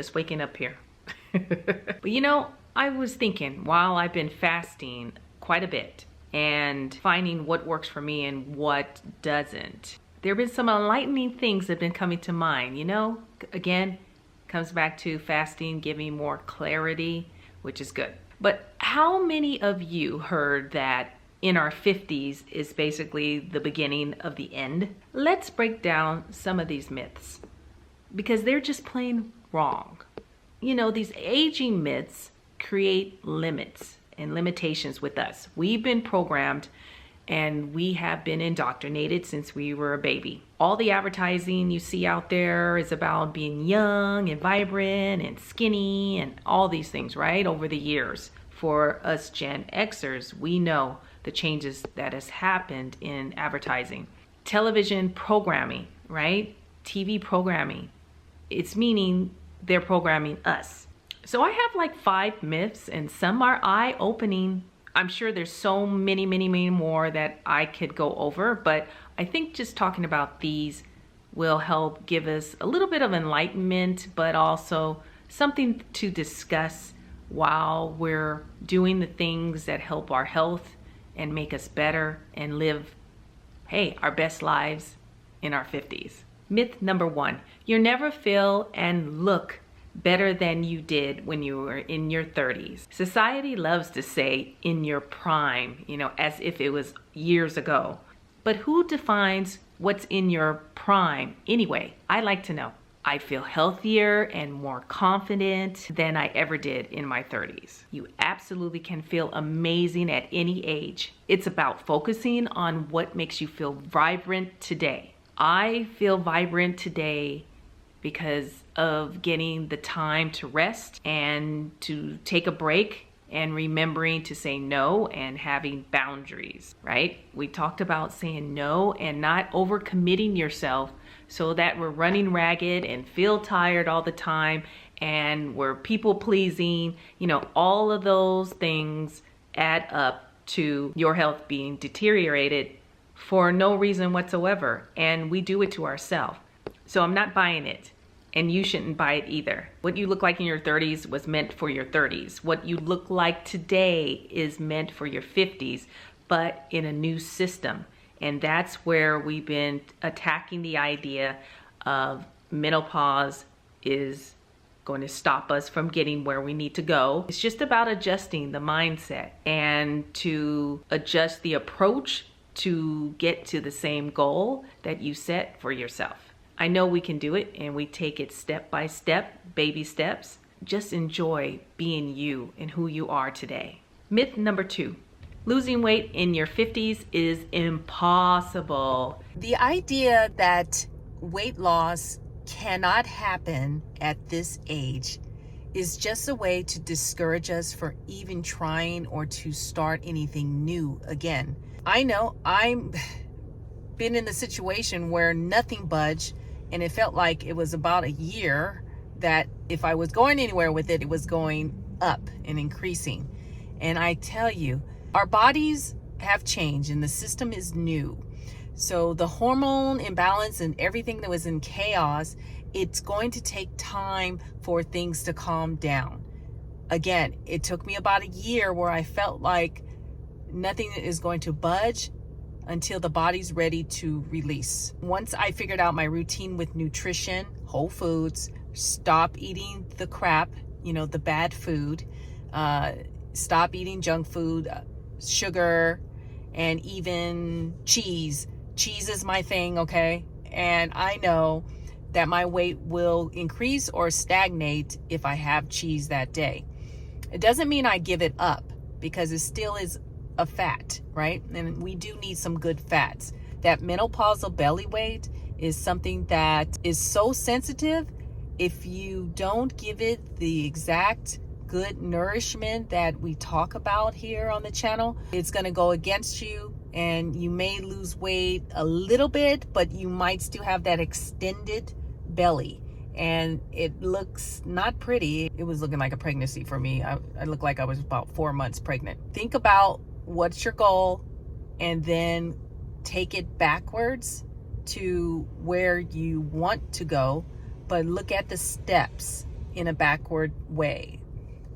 Just waking up here. But you know, I was thinking while I've been fasting quite a bit and finding what works for me and what doesn't. There have been some enlightening things that have been coming to mind. You know, again, comes back to fasting giving more clarity, which is good. But how many of you heard that in our 50s is basically the beginning of the end? Let's break down some of these myths because they're just plain wrong. You know, these aging myths create limits and limitations with us. We've been programmed and we have been indoctrinated since we were a baby. All the advertising you see out there is about being young and vibrant and skinny and all these things, right? Over the years. For us Gen Xers, we know the changes that has happened in advertising. Television programming, right? TV programming. It's meaning they're programming us. So I have like 5 myths and some are eye-opening. I'm sure there's so many more that I could go over, but I think just talking about these will help give us a little bit of enlightenment, but also something to discuss while we're doing the things that help our health and make us better and live, hey, our best lives in our 50s. Myth number 1, you never feel and look better than you did when you were in your 30s. Society loves to say in your prime, you know, as if it was years ago. But who defines what's in your prime anyway? I like to know. I feel healthier and more confident than I ever did in my 30s. You absolutely can feel amazing at any age. It's about focusing on what makes you feel vibrant today. I feel vibrant today because of getting the time to rest and to take a break and remembering to say no and having boundaries, right? We talked about saying no and not overcommitting yourself so that we're running ragged and feel tired all the time and we're people pleasing. You know, all of those things add up to your health being deteriorated for no reason whatsoever. And we do it to ourselves. So I'm not buying it. And you shouldn't buy it either. What you look like in your 30s was meant for your 30s. What you look like today is meant for your 50s, but in a new system. And that's where we've been attacking the idea of menopause is going to stop us from getting where we need to go. It's just about adjusting the mindset and to adjust the approach to get to the same goal that you set for yourself. I know we can do it and we take it step by step, baby steps. Just enjoy being you and who you are today. Myth number 2, losing weight in your 50s is impossible. The idea that weight loss cannot happen at this age is just a way to discourage us from even trying or to start anything new again. I know I'm been in the situation where nothing budged. And it felt like it was about a year that if I was going anywhere with it, it was going up and increasing. And I tell you, our bodies have changed and the system is new. So the hormone imbalance and everything that was in chaos, it's going to take time for things to calm down. Again, it took me about a year where I felt like nothing is going to budge until the body's ready to release. Once I figured out my routine with nutrition, whole foods, stop eating the crap, you know, the bad food, stop eating junk food, sugar, and even cheese. Cheese is my thing, okay? And I know that my weight will increase or stagnate if I have cheese that day. It doesn't mean I give it up because it still is a fat, right? And we do need some good fats. That menopausal belly weight is something that is so sensitive. If you don't give it the exact good nourishment that we talk about here on the channel, it's going to go against you and you may lose weight a little bit, but you might still have that extended belly and it looks not pretty. It was looking like a pregnancy for me. I looked like I was about 4 months pregnant. Think about what's your goal and then take it backwards to where you want to go, but look at the steps in a backward way.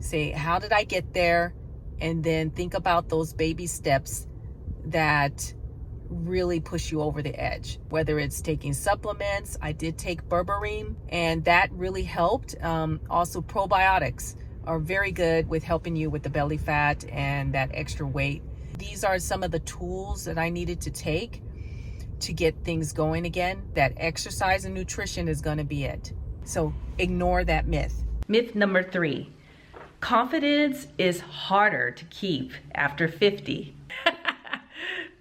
Say, how did I get there? And then think about those baby steps that really push you over the edge, whether it's taking supplements. I did take berberine, and that really helped. Also, probiotics are very good with helping you with the belly fat and that extra weight. These are some of the tools that I needed to take to get things going again. That exercise and nutrition is going to be it. So ignore that myth. Myth number 3, confidence is harder to keep after 50.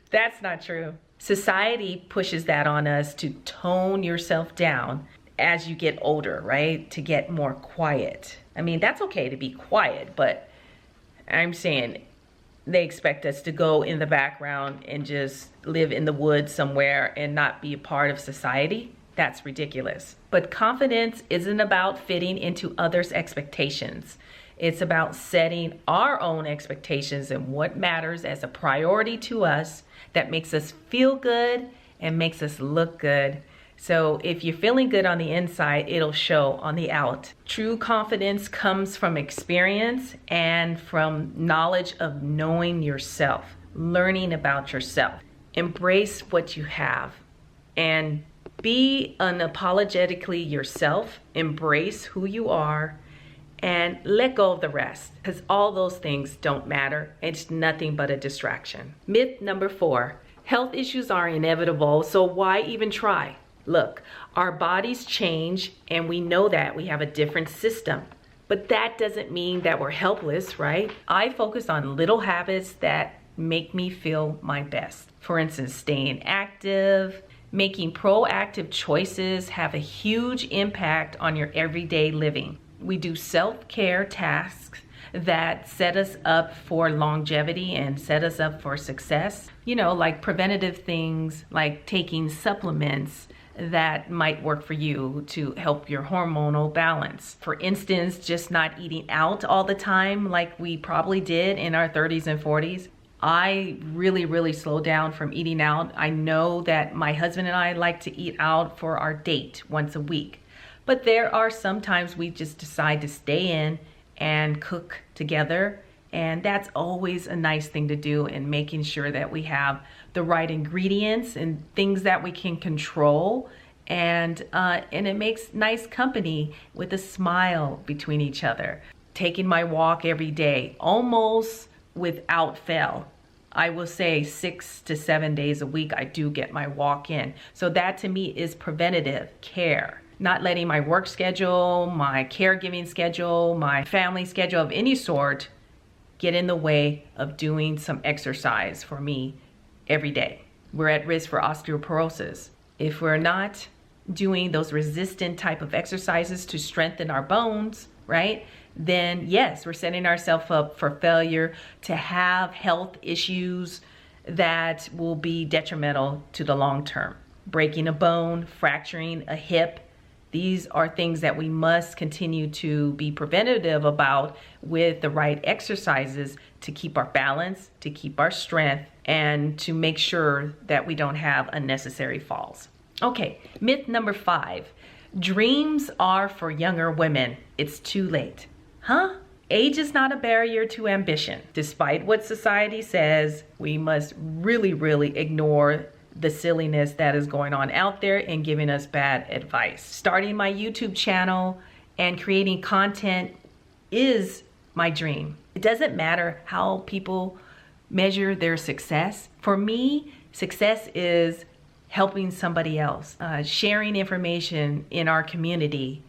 That's not true. Society pushes that on us to tone yourself down as you get older, right? To get more quiet. I mean, that's okay to be quiet, but I'm saying they expect us to go in the background and just live in the woods somewhere and not be a part of society. That's ridiculous. But confidence isn't about fitting into others' expectations. It's about setting our own expectations and what matters as a priority to us that makes us feel good and makes us look good. So if you're feeling good on the inside, it'll show on the out. True confidence comes from experience and from knowledge of knowing yourself, learning about yourself. Embrace what you have and be unapologetically yourself. Embrace who you are and let go of the rest, because all those things don't matter. It's nothing but a distraction. Myth number 4, health issues are inevitable, so why even try? Look, our bodies change and we know that we have a different system, but that doesn't mean that we're helpless, right? I focus on little habits that make me feel my best. For instance, staying active, making proactive choices have a huge impact on your everyday living. We do self-care tasks that set us up for longevity and set us up for success. You know, like preventative things like taking supplements that might work for you to help your hormonal balance. For instance, just not eating out all the time like we probably did in our 30s and 40s. I really slowed down from eating out. I know that my husband and I like to eat out for our date once a week. But there are some times we just decide to stay in and cook together. And that's always a nice thing to do, in making sure that we have the right ingredients and things that we can control. And it makes nice company with a smile between each other. Taking my walk every day, almost without fail. I will say 6 to 7 days a week, I do get my walk in. So that to me is preventative care. Not letting my work schedule, my caregiving schedule, my family schedule of any sort get in the way of doing some exercise for me every day. We're at risk for osteoporosis. If we're not doing those resistant type of exercises to strengthen our bones, right? Then yes, we're setting ourselves up for failure, to have health issues that will be detrimental to the long term. Breaking a bone, fracturing a hip, these are things that we must continue to be preventative about with the right exercises to keep our balance, to keep our strength, and to make sure that we don't have unnecessary falls. Okay, myth number 5. Dreams are for younger women. It's too late. Huh? Age is not a barrier to ambition. Despite what society says, we must really ignore the silliness that is going on out there and giving us bad advice. Starting my YouTube channel and creating content is my dream. It doesn't matter how people measure their success. For me, success is helping somebody else, sharing information in our community,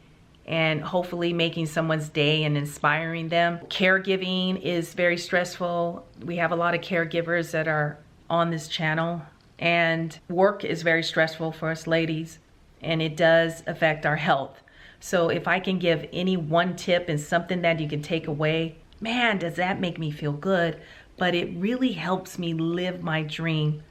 and hopefully making someone's day and inspiring them. Caregiving is very stressful. We have a lot of caregivers that are on this channel. And work is very stressful for us ladies, and it does affect our health. So if I can give any one tip and something that you can take away, man, does that make me feel good. But it really helps me live my dream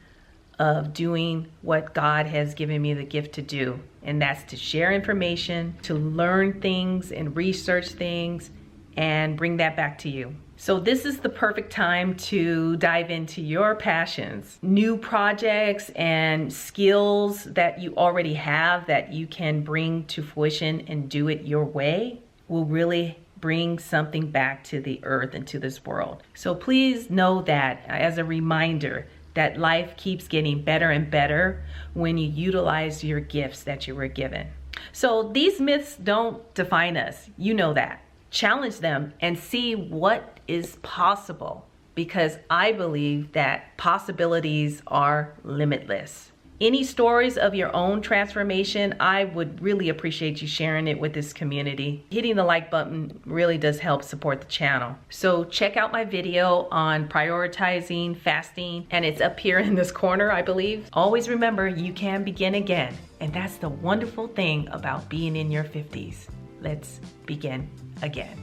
of doing what God has given me the gift to do. And that's to share information, to learn things and research things and bring that back to you. So this is the perfect time to dive into your passions, new projects and skills that you already have that you can bring to fruition and do it your way. will really bring something back to the earth and to this world. So please know that as a reminder that life keeps getting better and better when you utilize your gifts that you were given. So these myths don't define us. You know that. Challenge them and see what is possible, because I believe that possibilities are limitless. Any stories of your own transformation, I would really appreciate you sharing it with this community. Hitting the like button really does help support the channel. So check out my video on prioritizing fasting, and it's up here in this corner, I believe. Always remember, you can begin again. And that's the wonderful thing about being in your 50s. Let's begin again.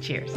Cheers.